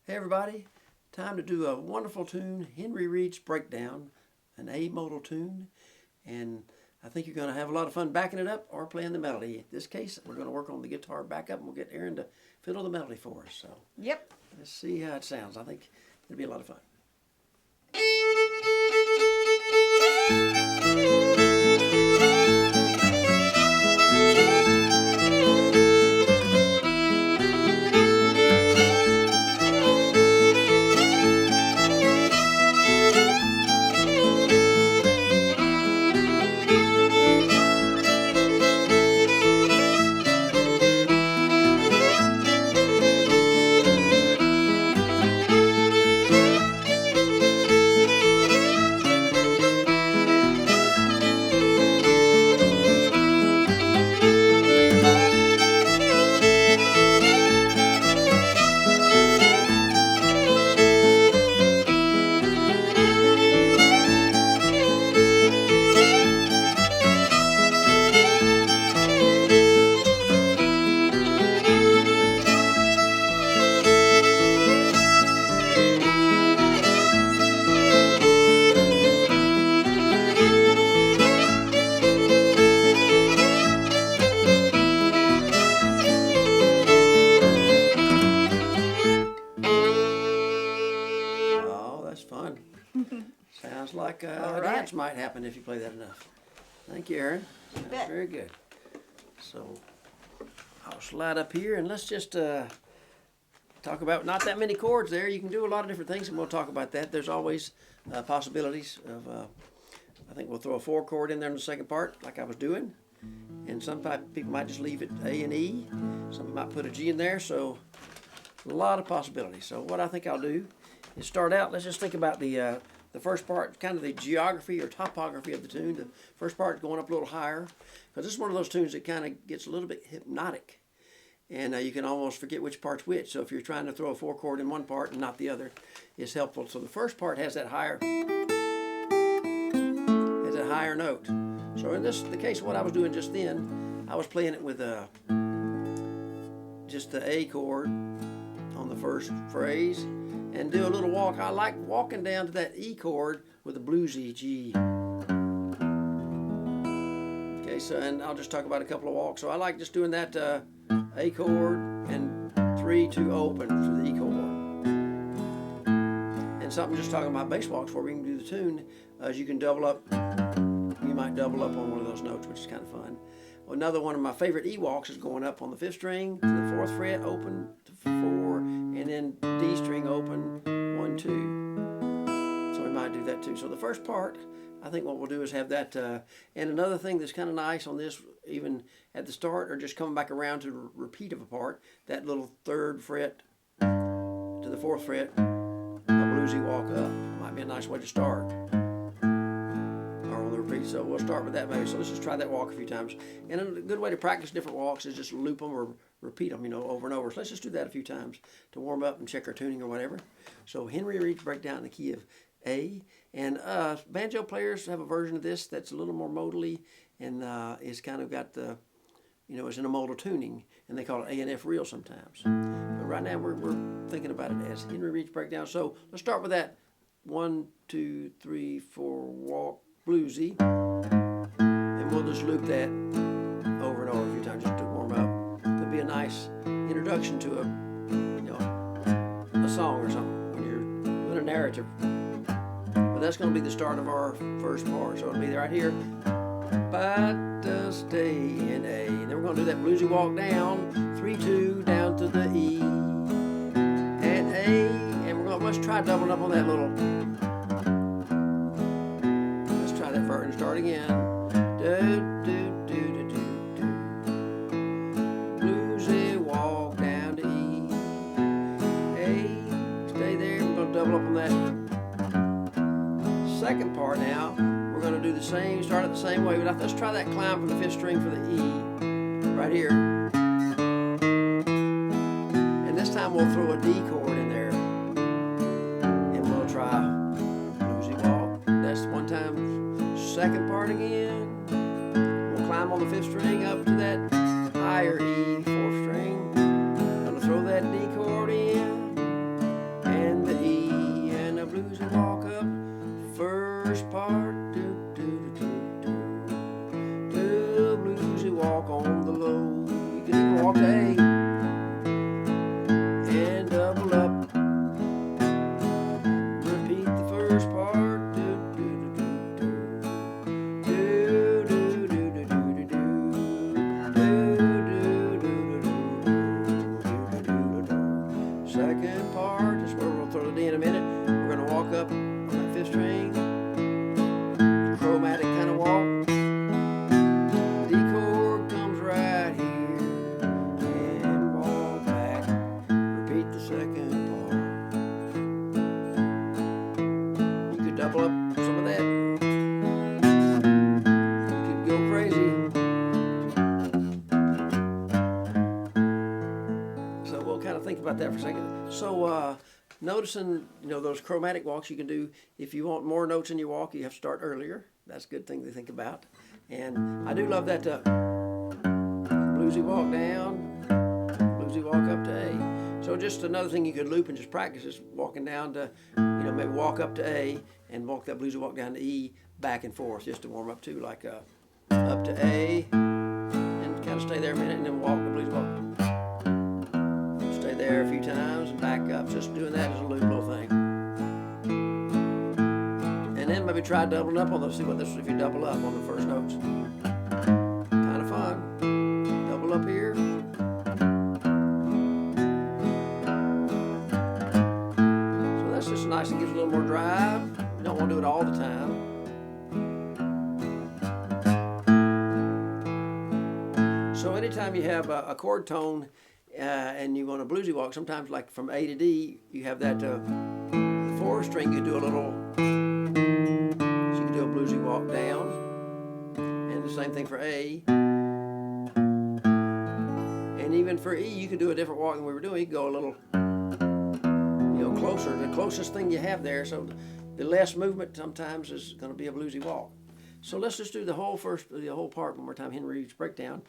Hey everybody, time to do a wonderful tune, Henry Reed's Breakdown, an A modal tune, and I think you're going to have a lot of fun backing it up or playing the melody. In this case, we're going to work on the guitar backup and we'll get Erynn to fiddle the melody for us. So Yep. let's see how it sounds. I think it'll be a lot of fun. Oh, that's fun. Sounds like a dance might happen if you play that enough. Thank you, Erynn. That's very good. So I'll slide up here and let's just talk about not that many chords there. You can do a lot of different things and we'll talk about that. There's always possibilities of, I think we'll throw a 4 chord in there in the second part like I was doing. And some people might just leave it A and E. Some might put a G in there. So a lot of possibilities. So what I think I'll do is start out, let's just think about the first part, kind of the geography or topography of the tune. The first part going up a little higher, because this is one of those tunes that kind of gets a little bit hypnotic. And you can almost forget which part's which. So if you're trying to throw a 4 chord in one part and not the other, it's helpful. So the first part has that higher note. So in the case of what I was doing just then, I was playing it with just the A chord on the first phrase and do a little walk. I like walking down to that E chord with a bluesy G. Okay, so and I'll just talk about a couple of walks. So I like just doing that A chord and 3-2 open for the E chord. And something just talking about bass walks before we can do the tune, as you can double up. You might double up on one of those notes, which is kind of fun. Another one of my favorite E walks is going up on the 5th string to the 4th fret, open to 4, and then D string open, 1, 2. So we might do that too. So the first part, I think what we'll do is have that. And another thing that's kind of nice on this, even at the start, or just coming back around to repeat of a part, that little 3rd fret to the 4th fret, a bluesy walk up. Might be a nice way to start. So we'll start with that maybe. So let's just try that walk a few times. And a good way to practice different walks is just loop them or repeat them, over and over. So let's just do that a few times to warm up and check our tuning or whatever. So Henry Reed's Breakdown in the key of A. And banjo players have a version of this that's a little more modally and it's kind of got the, it's in a modal tuning. And they call it A and F real sometimes. But right now we're thinking about it as Henry Reed's Breakdown. So let's start with that 1, 2, 3, 4 walk. Bluesy, and we'll just loop that over and over a few times just to warm up. Could be a nice introduction to a song or something when you're doing a narrative. But that's going to be the start of our first part, so it'll be right here. But stay in A, and then we're going to do that bluesy walk down, 3-2 down to the E and A, and let's try doubling up on that little. And start again. Do, do, do, do, do, do. Bluesy walk down to E. A, stay there. We're going to double up on that. Second part now, we're going to do the same, start it the same way. But let's try that climb from the 5th string for the E. Right here. And this time we'll throw a D chord in there. And we'll try bluesy walk. That's one time. Second part again. We'll climb on the 5th string up to that higher E, 4th string. Gonna throw that D chord in. second part. This is where we'll throw the D in a minute. We're going to walk up on that 5th string, chromatic kind of walk. D chord comes right here, and walk back. Repeat the second part. You could double up some of that. You could go crazy. So we'll kind of think about that for a second. So noticing, those chromatic walks you can do. If you want more notes in your walk, you have to start earlier. That's a good thing to think about. And I do love that bluesy walk down, bluesy walk up to A. So just another thing you could loop and just practice is walking down to, maybe walk up to A and walk that bluesy walk down to E, back and forth, just to warm up too, like up to A, and kind of stay there a minute, and then walk the bluesy walk. Stay there a few times and back up. Just doing that as a loop little thing. And then maybe try doubling up on those. See what this is if you double up on the first notes. Kind of fun. Double up here. So that's just nice and gives a little more drive. You don't want to do it all the time. So anytime you have a chord tone and you want a bluesy walk, sometimes like from A to D, you have that 4th string, you do a little, so you can do a bluesy walk down, and the same thing for A. And even for E, you can do a different walk than we were doing. You can go a little, closer, the closest thing you have there, so the less movement sometimes is going to be a bluesy walk. So let's just do the whole part one more time, Henry Reed's breakdown.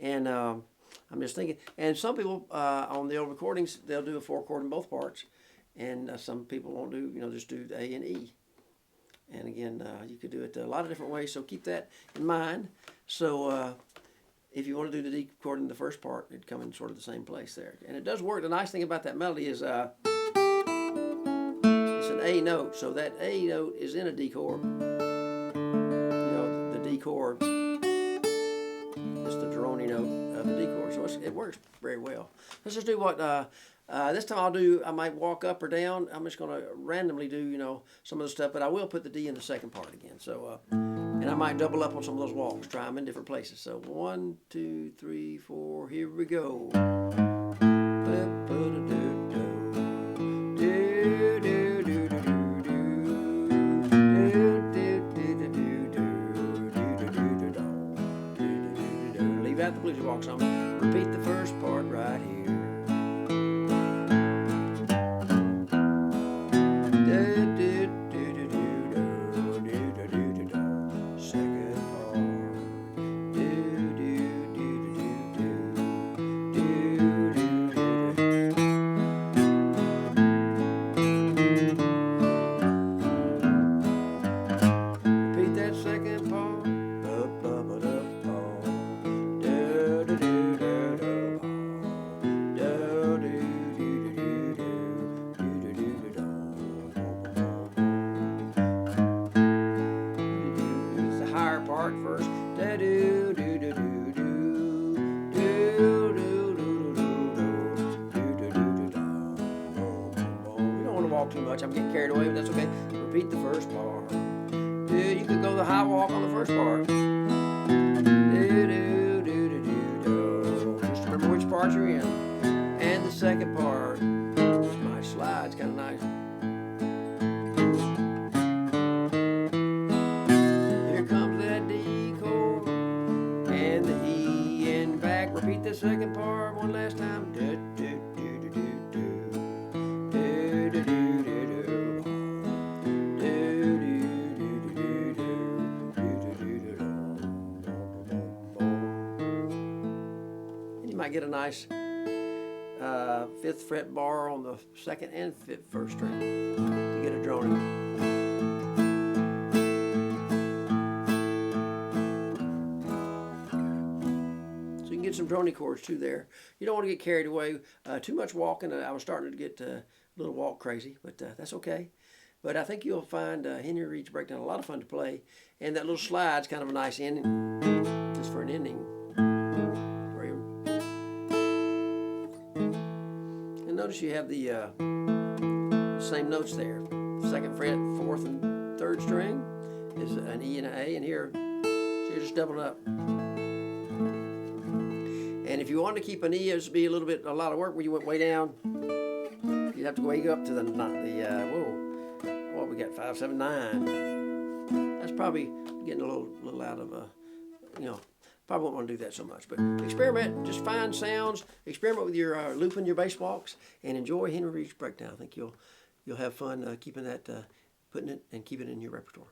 And I'm just thinking, and some people on the old recordings, they'll do a 4 chord in both parts, and some people won't do, just do A and E. And again, you could do it a lot of different ways, so keep that in mind. So if you want to do the D chord in the first part, it'd come in sort of the same place there. And it does work. The nice thing about that melody is it's an A note, so that A note is in a D chord. The D chord. It's the drony note of the D chord, so it works very well. Let's just do what this time I might walk up or down. I'm just going to randomly do some of the stuff, but I will put the D in the second part again. So and I might double up on some of those walks, try them in different places. So 1, 2, 3, 4. Here we go. The bluesy walk song. Repeat the first part right here. Second part. Repeat that second part. Part first. You don't want to walk too much. I'm getting carried away, but that's okay. Repeat the first part. You could go the high walk on the first part. Just remember which part you're in. And the second part. My slide's kind of nice. Repeat the second part one last time. And you might get a nice 5th fret bar on the 2nd and 1st string to get a droning. Get some drony chords too there. You don't want to get carried away. Too much walking. I was starting to get a little walk crazy, but that's okay. But I think you'll find Henry Reed's breakdown a lot of fun to play, and that little slide's kind of a nice ending, just for an ending. And notice you have the same notes there. 2nd fret, 4th and 3rd string is an E and an A, and here, so you're just doubling up. And if you want to keep an E, it would be a lot of work where you went way down. You'd have to go way up to what we got, 5, 7, 9. That's probably getting a little out of, probably won't want to do that so much. But experiment, just find sounds, experiment with your looping your bass walks, and enjoy Henry Reed's breakdown. I think you'll have fun keeping that, putting it and keeping it in your repertoire.